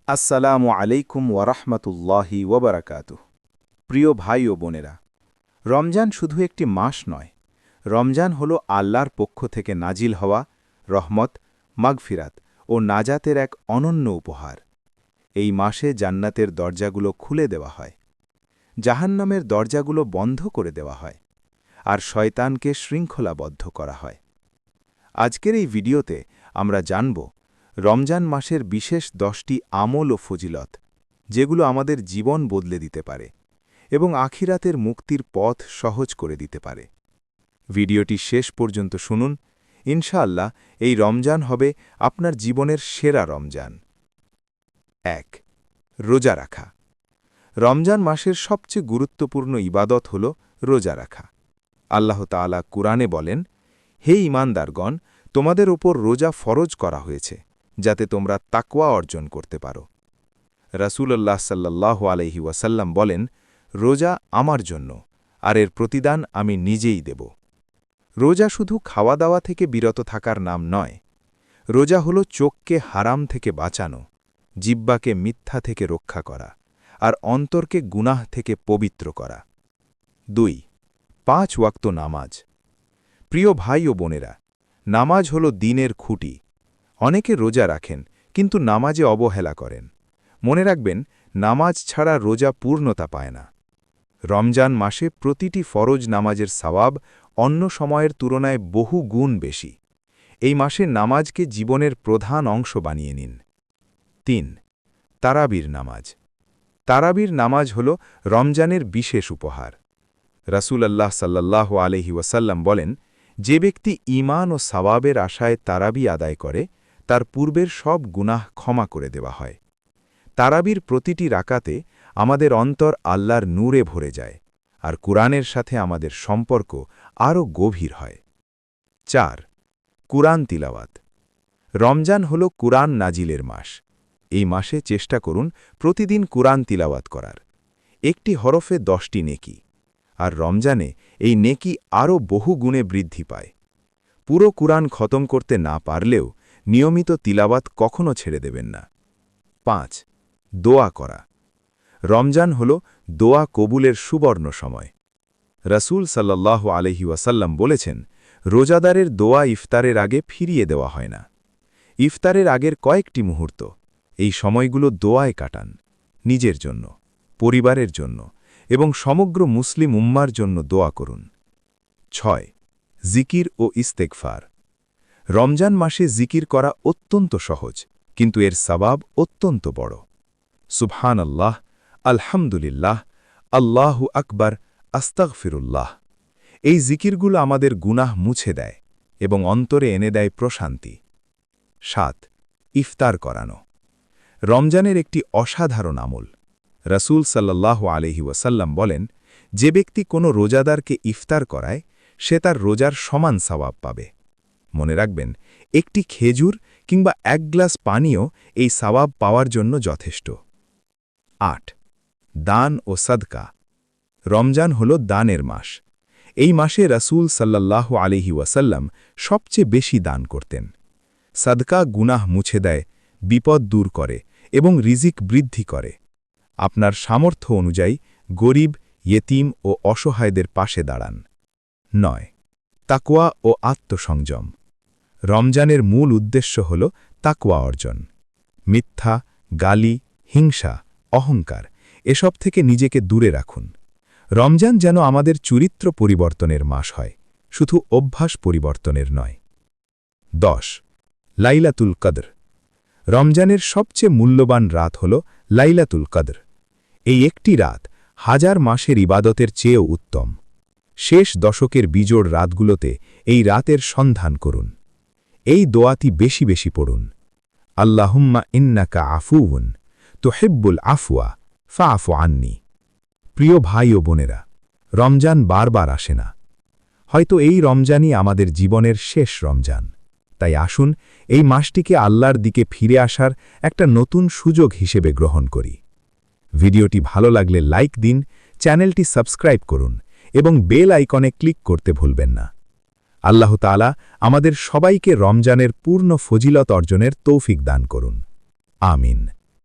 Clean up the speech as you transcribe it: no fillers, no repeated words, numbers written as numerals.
আসসালামু আলাইকুম ওয়ারাহমাতুল্লাহি ওয়াবারাকাতুহ। প্রিয় ভাই ও বোনেরা, রমজান শুধু একটি মাস নয়, রমজান হল আল্লাহর পক্ষ থেকে নাজিল হওয়া রহমত, মাগফিরাত ও নাজাতের এক অনন্য উপহার। এই মাসে জান্নাতের দরজাগুলো খুলে দেওয়া হয়, জাহান্নামের দরজাগুলো বন্ধ করে দেওয়া হয়, আর শয়তানকে শৃঙ্খলাবদ্ধ করা হয়। আজকের এই ভিডিওতে আমরা জানব রমজান মাসের বিশেষ 10টি আমল ও ফজিলত, যেগুলো আমাদের জীবন বদলে দিতে পারে এবং আখিরাতের মুক্তির পথ সহজ করে দিতে পারে। ভিডিওটি শেষ পর্যন্ত শুনুন, ইনশাআল্লাহ এই রমজান হবে আপনার জীবনের সেরা রমজান। ১. রোজা রাখা। রমজান মাসের সবচেয়ে গুরুত্বপূর্ণ ইবাদত হল রোজা রাখা। আল্লাহ তাআলা কুরআনে বলেন, হে ঈমানদারগণ, তোমাদের ওপর রোজা ফরজ করা হয়েছে, যাতে তোমরা তাকওয়া অর্জন করতে পারো। রাসূলুল্লাহ সাল্লাল্লাহু আলাইহি ওয়াসাল্লাম বলেন, রোজা আমার জন্য, আর এর প্রতিদান আমি নিজেই দেব। রোজা শুধু খাওয়া দাওয়া থেকে বিরত থাকার নাম নয়, রোজা হল চোখকে হারাম থেকে বাঁচানো, জিহ্বাকে মিথ্যা থেকে রক্ষা করা, আর অন্তরকে গুনাহ থেকে পবিত্র করা। ২. 5 ওয়াক্ত নামাজ। প্রিয় ভাই ও বোনেরা, নামাজ হল দ্বীনের খুঁটি। অনেকে রোজা রাখেন, কিন্তু নামাজে অবহেলা করেন। মনে রাখবেন, নামাজ ছাড়া রোজা পূর্ণতা পায় না। রমজান মাসে প্রতিটি ফরজ নামাজের সওয়াব অন্য সময়ের তুলনায় বহু গুণ বেশি। এই মাসে নামাজকে জীবনের প্রধান অংশ বানিয়ে নিন। ৩. তারাবির নামাজ। তারাবির নামাজ হল রমজানের বিশেষ উপহার। রাসূলুল্লাহ সাল্লাল্লাহু আলাইহি ওয়াসাল্লাম বলেন, যে ব্যক্তি ঈমান ও সওয়াবের আশায় তারাবি আদায় করে, তার পূর্বের সব গুনাহ ক্ষমা করে দেওয়া হয়। তারাবির প্রতিটি রাকাতে আমাদের অন্তর আল্লাহর নূরে ভরে যায়, আর কুরআনের সাথে আমাদের সম্পর্ক আরও গভীর হয়। ৪. কুরআন তিলাওয়াত। রমজান হল কুরআন নাজিলের মাস। এই মাসে চেষ্টা করুন প্রতিদিন কুরআন তিলাওয়াত করার। একটি হরফে 10টি নেকি, আর রমজানে এই নেকি আরও বহু গুণে বৃদ্ধি পায়। পুরো কুরআন খতম করতে না পারলেও নিয়মিত তিলাওয়াত কখনো ছেড়ে দেবেন না। ৫. দোয়া করা। রমজান হল দোয়া কবুলের সুবর্ণ সময়। রাসূল সাল্লাল্লাহু আলাইহি ওয়াসাল্লাম বলেছেন, রোজাদারের দোয়া ইফতারের আগে ফিরিয়ে দেওয়া হয় না। ইফতারের আগের কয়েকটি মুহূর্ত, এই সময়গুলো দোয়ায় কাটান, নিজের জন্য, পরিবারের জন্য এবং সমগ্র মুসলিম উম্মার জন্য দোয়া করুন। ৬. জিকির ও ইস্তেগফার। রমজান মাসে জিকির করা অত্যন্ত সহজ, কিন্তু এর সওয়াব অত্যন্ত বড়। সুবহানাল্লাহ, আলহামদুলিল্লাহ, আল্লাহু আকবার, আস্তাগফিরুল্লাহ। এই জিকিরগুলো আমাদের গুনাহ মুছে দেয় এবং অন্তরে এনে দেয় প্রশান্তি। ৭. ইফতার করানো। রমজানের একটি অসাধারণ আমল। রাসূল সাল্লাল্লাহু আলাইহি ওয়াসাল্লাম বলেন, যে ব্যক্তি কোনো রোজাদারকে ইফতার করায়, সে তার রোজার সমান সওয়াব পাবে। মনে রাখবেন, একটি খেজুর কিংবা 1 গ্লাস পানিও এই সওয়াব পাওয়ার জন্য যথেষ্ট। ৮. দান ও সাদকা। রমজান হল দানের মাস। এই মাসে রাসূল সাল্লাল্লাহু আলাইহি ওয়াসাল্লাম সবচেয়ে বেশি দান করতেন। সাদকা গুনাহ মুছে দেয়, বিপদ দূর করে এবং রিজিক বৃদ্ধি করে। আপনার সামর্থ্য অনুযায়ী গরিব, ইয়েতিম ও অসহায়দের পাশে দাঁড়ান। ৯. তাকওয়া ও আত্মসংযম। রমজানের মূল উদ্দেশ্য হল তাকওয়া অর্জন। মিথ্যা, গালি, হিংসা, অহংকার এসব থেকে নিজেকে দূরে রাখুন। রমজান যেন আমাদের চরিত্র পরিবর্তনের মাস হয়, শুধু অভ্যাস পরিবর্তনের নয়। ১০. লাইলাতুল কদর। রমজানের সবচেয়ে মূল্যবান রাত হল লাইলাতুল কদর। এই একটি রাত হাজার মাসের ইবাদতের চেয়েও উত্তম। শেষ দশকের বিজোড় রাতগুলোতে এই রাতের সন্ধান করুন। এই দোয়াটি বেশি বেশি পড়ুন। আল্লাহুম্মা ইন্নাকা আফুউন তুহিব্বুল আফওয়া ফাআফু আন্নি। প্রিয় ভাই ও বোনেরা, রমজান বারবার আসে না। হয়তো এই রমজানই আমাদের জীবনের শেষ রমজান। তাই আসুন এই মাসটিকে আল্লাহর দিকে ফিরে আসার একটা নতুন সুযোগ হিসেবে গ্রহণ করি। ভিডিওটি ভালো লাগলে লাইক দিন, চ্যানেলটি সাবস্ক্রাইব করুন এবং বেল আইকনে ক্লিক করতে ভুলবেন না। আল্লাহ তাআলা আমাদের সবাইকে রমজানের পূর্ণ ফজিলত অর্জনের তৌফিক দান করুন। আমিন।